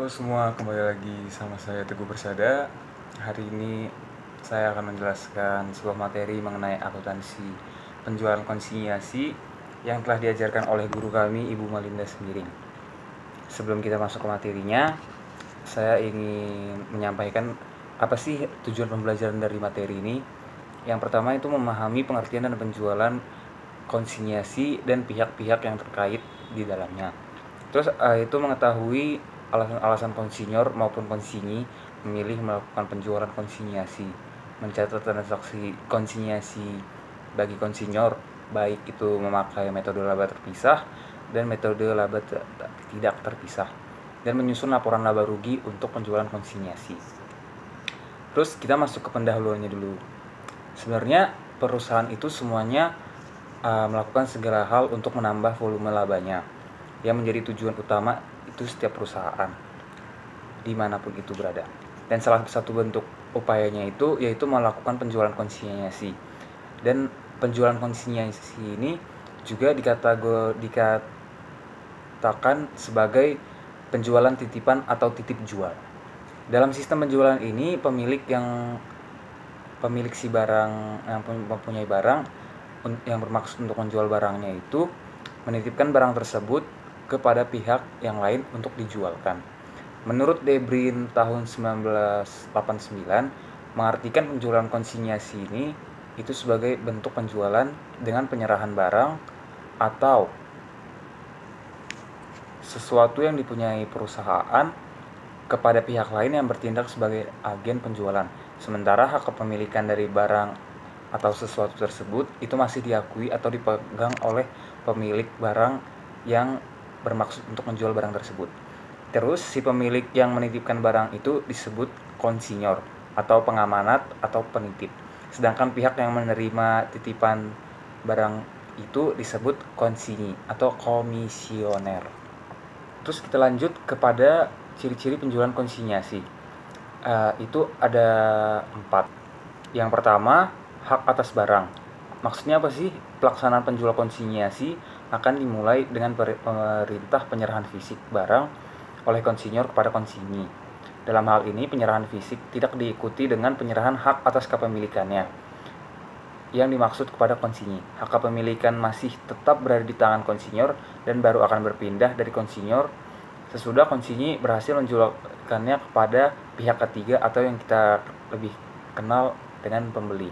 Halo semua, kembali lagi sama saya Teguh Persada. Hari ini saya akan menjelaskan sebuah materi mengenai akuntansi penjualan konsinyasi yang telah diajarkan oleh guru kami, Ibu Malinda Sembiring. Sebelum kita masuk ke materinya, saya ingin menyampaikan apa sih tujuan pembelajaran dari materi ini. Yang pertama itu memahami pengertian dan penjualan konsinyasi dan pihak-pihak yang terkait di dalamnya. Terus itu mengetahui alasan-alasan konsinyor maupun konsinyi memilih melakukan penjualan konsinyasi, mencatat transaksi konsinyasi bagi konsinyor, baik itu memakai metode laba terpisah dan metode laba tidak terpisah, dan menyusun laporan laba rugi untuk penjualan konsinyasi. Terus kita masuk ke pendahuluannya dulu. Sebenarnya perusahaan itu semuanya melakukan segala hal untuk menambah volume labanya, yang menjadi tujuan utama itu setiap perusahaan dimanapun itu berada. Dan salah satu bentuk upayanya itu yaitu melakukan penjualan konsinyasi. Dan penjualan konsinyasi ini juga dikatakan sebagai penjualan titipan atau titip jual. Dalam sistem penjualan ini pemilik si barang yang mempunyai barang yang bermaksud untuk menjual barangnya itu menitipkan barang tersebut kepada pihak yang lain untuk dijualkan. Menurut Debrin tahun 1989, mengartikan penjualan konsinyasi ini itu sebagai bentuk penjualan dengan penyerahan barang atau sesuatu yang dipunyai perusahaan kepada pihak lain yang bertindak sebagai agen penjualan. Sementara hak kepemilikan dari barang atau sesuatu tersebut itu masih diakui atau dipegang oleh pemilik barang yang bermaksud untuk menjual barang tersebut. Terus si pemilik yang menitipkan barang itu disebut konsinyor atau pengamanat atau penitip. Sedangkan pihak yang menerima titipan barang itu disebut konsinyi atau komisioner. Terus kita lanjut kepada ciri-ciri penjualan konsinyasi. Itu ada 4. Yang pertama, hak atas barang. Maksudnya apa sih? Pelaksanaan penjualan konsinyasi akan dimulai dengan perintah penyerahan fisik barang oleh konsinyor kepada konsinyi. Dalam hal ini penyerahan fisik tidak diikuti dengan penyerahan hak atas kepemilikannya yang dimaksud kepada konsinyi. Hak kepemilikan masih tetap berada di tangan konsinyor dan baru akan berpindah dari konsinyor sesudah konsinyi berhasil menjualkannya kepada pihak ketiga atau yang kita lebih kenal dengan pembeli.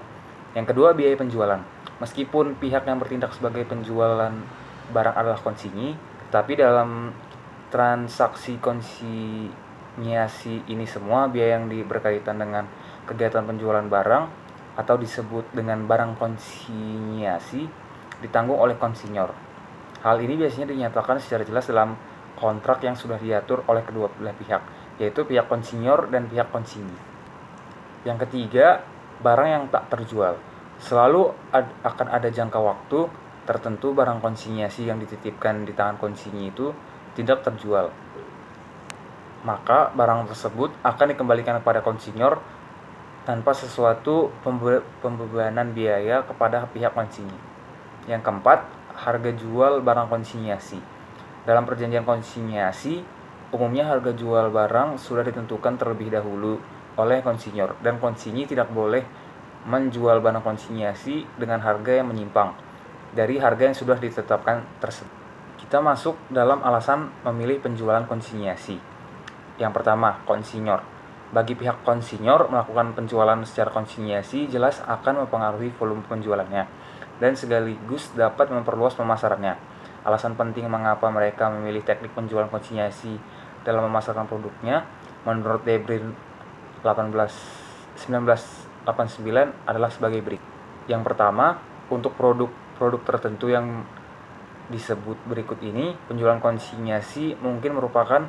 Yang kedua, biaya penjualan. Meskipun pihak yang bertindak sebagai penjualan barang adalah konsinyi, tetapi dalam transaksi konsinyasi ini semua biaya yang berkaitan dengan kegiatan penjualan barang atau disebut dengan barang konsinyasi ditanggung oleh konsinyor. Hal ini biasanya dinyatakan secara jelas dalam kontrak yang sudah diatur oleh kedua belah pihak, yaitu pihak konsinyor dan pihak konsinyi. Yang ketiga, barang yang tak terjual. Selalu akan ada jangka waktu tertentu barang konsinyasi yang dititipkan di tangan konsinyi itu tidak terjual. Maka barang tersebut akan dikembalikan kepada konsinyor tanpa sesuatu pembebanan biaya kepada pihak konsinyi. Yang keempat, harga jual barang konsinyasi. Dalam perjanjian konsinyasi, umumnya harga jual barang sudah ditentukan terlebih dahulu oleh konsinyor dan konsinyi tidak boleh menjual barang konsinyasi dengan harga yang menyimpang dari harga yang sudah ditetapkan tersebut. Kita masuk dalam alasan memilih penjualan konsinyasi. Yang pertama, konsinyor. Bagi pihak konsinyor, melakukan penjualan secara konsinyasi jelas akan mempengaruhi volume penjualannya dan sekaligus dapat memperluas pemasarannya. Alasan penting mengapa mereka memilih teknik penjualan konsinyasi dalam memasarkan produknya menurut Debrin 1989 adalah sebagai berikut. Yang pertama, untuk produk tertentu yang disebut berikut ini, penjualan konsinyasi mungkin merupakan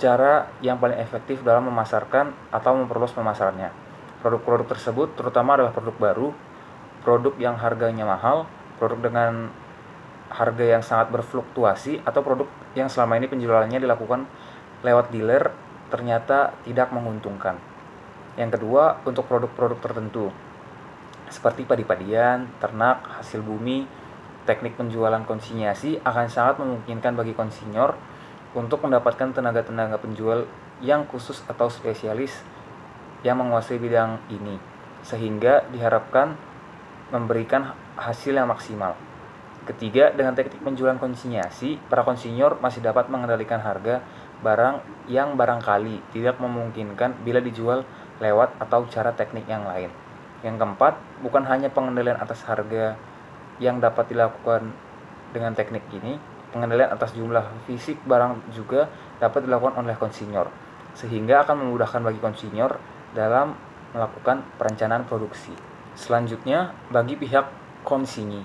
cara yang paling efektif dalam memasarkan atau memperluas pemasarannya. Produk-produk tersebut terutama adalah produk baru, produk yang harganya mahal, produk dengan harga yang sangat berfluktuasi, atau produk yang selama ini penjualannya dilakukan lewat dealer ternyata tidak menguntungkan. Yang kedua, untuk produk-produk tertentu seperti padi-padian, ternak, hasil bumi, teknik penjualan konsinyasi akan sangat memungkinkan bagi konsinyor untuk mendapatkan tenaga-tenaga penjual yang khusus atau spesialis yang menguasai bidang ini, sehingga diharapkan memberikan hasil yang maksimal. Ketiga, dengan teknik penjualan konsinyasi, para konsinyur masih dapat mengendalikan harga barang yang barangkali tidak memungkinkan bila dijual lewat atau cara teknik yang lain. Yang keempat, bukan hanya pengendalian atas harga yang dapat dilakukan dengan teknik ini, pengendalian atas jumlah fisik barang juga dapat dilakukan oleh konsinyur, sehingga akan memudahkan bagi konsinyur dalam melakukan perencanaan produksi. Selanjutnya, bagi pihak konsinyi.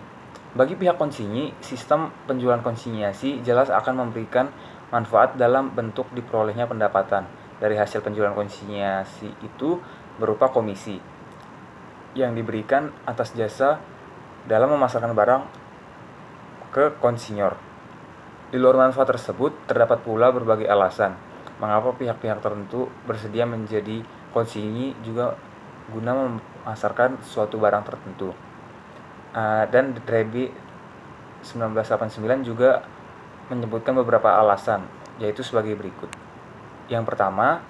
Bagi pihak konsinyi, sistem penjualan konsinyasi jelas akan memberikan manfaat dalam bentuk diperolehnya pendapatan dari hasil penjualan konsinyasi itu berupa komisi yang diberikan atas jasa dalam memasarkan barang ke konsinyur. Di luar manfaat tersebut, terdapat pula berbagai alasan mengapa pihak-pihak tertentu bersedia menjadi konsinyi juga guna memasarkan suatu barang tertentu. Dan Drabby 1989 juga menyebutkan beberapa alasan, yaitu sebagai berikut. Yang pertama,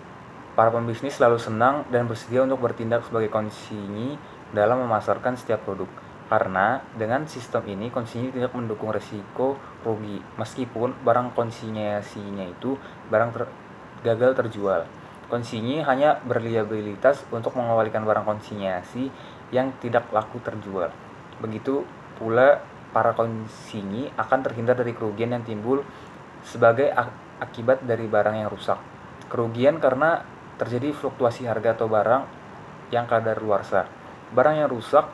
para pembisnis selalu senang dan bersedia untuk bertindak sebagai konsinyi dalam memasarkan setiap produk. Karena dengan sistem ini konsinyi tidak mendukung risiko rugi meskipun barang konsinyasinya itu gagal terjual. Konsinyi hanya berliabilitas untuk mengembalikan barang konsinyasi yang tidak laku terjual. Begitu pula para konsinyi akan terhindar dari kerugian yang timbul sebagai akibat dari barang yang rusak. Kerugian karena terjadi fluktuasi harga atau barang yang kadaluarsa. Barang yang rusak,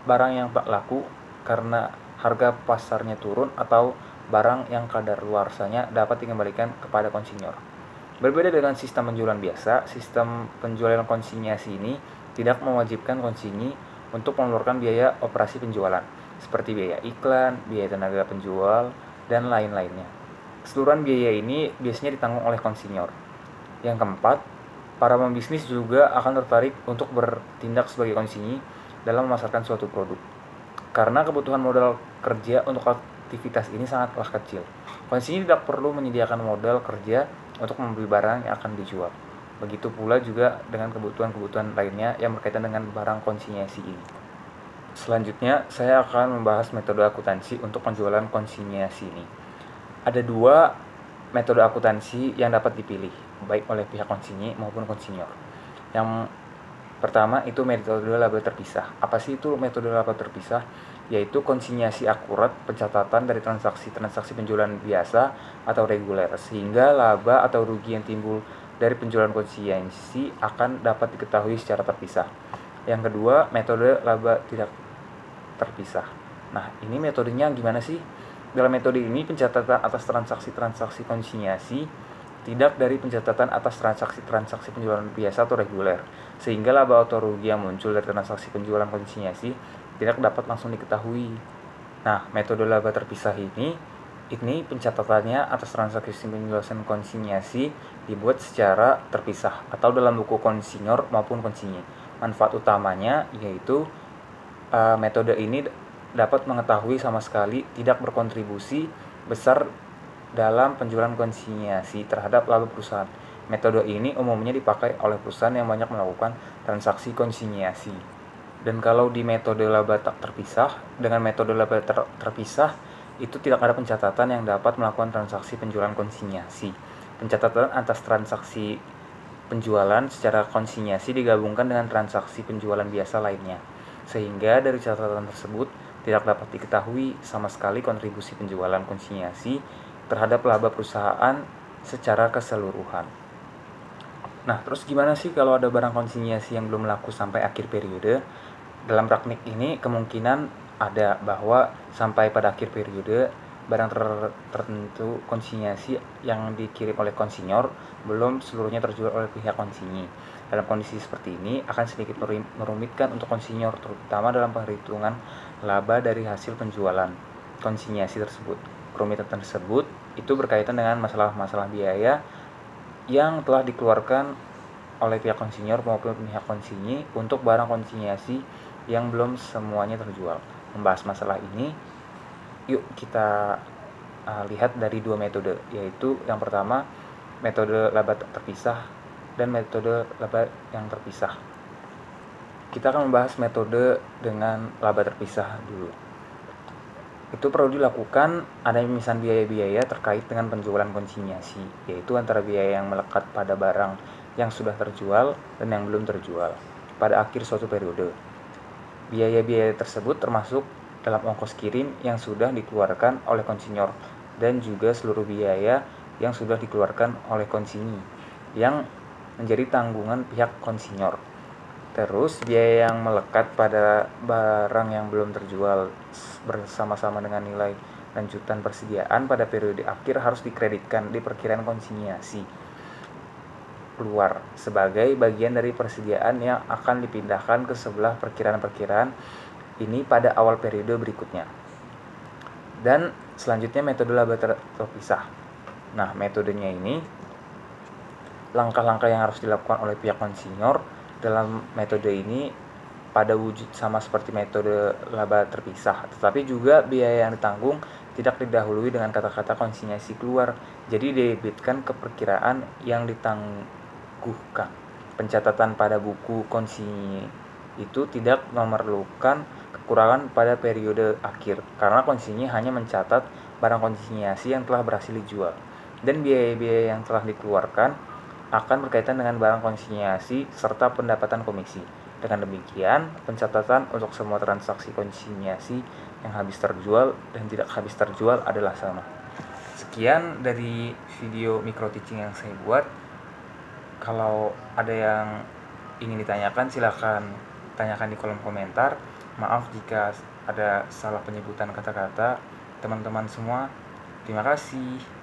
barang yang tak laku karena harga pasarnya turun, atau barang yang kadaluarsanya dapat dikembalikan kepada konsinyur. Berbeda dengan sistem penjualan biasa, sistem penjualan konsinyasi ini tidak mewajibkan konsinyi untuk mengeluarkan biaya operasi penjualan, seperti biaya iklan, biaya tenaga penjual, dan lain-lainnya. Keseluruhan biaya ini biasanya ditanggung oleh konsinyur. Yang keempat, para pembisnis juga akan tertarik untuk bertindak sebagai konsinyi dalam memasarkan suatu produk, karena kebutuhan modal kerja untuk aktivitas ini sangatlah kecil. Konsinyi tidak perlu menyediakan modal kerja untuk membeli barang yang akan dijual. Begitu pula juga dengan kebutuhan-kebutuhan lainnya yang berkaitan dengan barang konsinyasi ini. Selanjutnya, saya akan membahas metode akuntansi untuk penjualan konsinyasi ini. Ada dua metode akuntansi yang dapat dipilih, baik oleh pihak konsinyi maupun konsinyur. Yang pertama itu metode laba terpisah. Apa sih itu metode laba terpisah? Yaitu konsinyasi akurat pencatatan dari transaksi-transaksi penjualan biasa atau reguler, sehingga laba atau rugi yang timbul dari penjualan konsinyasi akan dapat diketahui secara terpisah. Yang kedua, metode laba tidak terpisah. Nah, ini metodenya gimana sih? Dalam metode ini, pencatatan atas transaksi-transaksi konsinyasi tidak dari pencatatan atas transaksi-transaksi penjualan biasa atau reguler, sehingga laba atau rugi yang muncul dari transaksi penjualan konsinyasi tidak dapat langsung diketahui. Nah, metode laba terpisah ini pencatatannya atas transaksi penjualan konsinyasi dibuat secara terpisah atau dalam buku konsinyur maupun konsinyi. Manfaat utamanya yaitu metode ini dapat mengetahui sama sekali tidak berkontribusi besar dalam penjualan konsinyasi terhadap laba perusahaan. Metode ini umumnya dipakai oleh perusahaan yang banyak melakukan transaksi konsinyasi. Dan kalau di metode laba tak terpisah, dengan metode laba terpisah itu tidak ada pencatatan yang dapat melakukan transaksi penjualan konsinyasi. Pencatatan atas transaksi penjualan secara konsinyasi digabungkan dengan transaksi penjualan biasa lainnya, sehingga dari catatan tersebut tidak dapat diketahui sama sekali kontribusi penjualan konsinyasi terhadap laba perusahaan secara keseluruhan. Nah, terus gimana sih kalau ada barang konsinyasi yang belum laku sampai akhir periode? Dalam praktik ini kemungkinan ada bahwa sampai pada akhir periode barang tertentu konsinyasi yang dikirim oleh konsinyur belum seluruhnya terjual oleh pihak konsinyi. Dalam kondisi seperti ini akan sedikit merumitkan untuk konsinyur, terutama dalam perhitungan laba dari hasil penjualan konsinyasi tersebut. Kerumitan tersebut itu berkaitan dengan masalah-masalah biaya yang telah dikeluarkan oleh pihak konsinyur maupun pihak konsinyi untuk barang konsinyasi yang belum semuanya terjual. Membahas masalah ini, yuk kita lihat dari dua metode, yaitu yang pertama metode laba terpisah dan metode laba yang terpisah. Kita akan membahas metode dengan laba terpisah dulu. Itu perlu dilakukan adanya pemisahan biaya-biaya terkait dengan penjualan konsinyasi, yaitu antara biaya yang melekat pada barang yang sudah terjual dan yang belum terjual pada akhir suatu periode. Biaya-biaya tersebut termasuk dalam ongkos kirim yang sudah dikeluarkan oleh konsinyor dan juga seluruh biaya yang sudah dikeluarkan oleh konsinyi yang menjadi tanggungan pihak konsinyor. Terus biaya yang melekat pada barang yang belum terjual bersama-sama dengan nilai lanjutan persediaan pada periode akhir harus dikreditkan di perkiraan konsinyasi keluar sebagai bagian dari persediaan yang akan dipindahkan ke sebelah perkiraan-perkiraan ini pada awal periode berikutnya. Dan selanjutnya metode laba terpisah. Nah, metodenya ini langkah-langkah yang harus dilakukan oleh pihak konsinyor dalam metode ini pada wujud sama seperti metode laba terpisah, tetapi juga biaya yang ditanggung tidak didahului dengan kata-kata konsinyasi keluar, jadi didebitkan ke perkiraan yang ditangguhkan. Pencatatan pada buku konsinyi itu tidak memerlukan kekurangan pada periode akhir, karena konsinyi hanya mencatat barang konsinyasi yang telah berhasil dijual, dan biaya-biaya yang telah dikeluarkan akan berkaitan dengan barang konsinyasi serta pendapatan komisi. Dengan demikian, pencatatan untuk semua transaksi konsinyasi yang habis terjual dan tidak habis terjual adalah sama. Sekian dari video micro teaching yang saya buat. Kalau ada yang ingin ditanyakan, silakan tanyakan di kolom komentar. Maaf jika ada salah penyebutan kata-kata teman-teman semua. Terima kasih.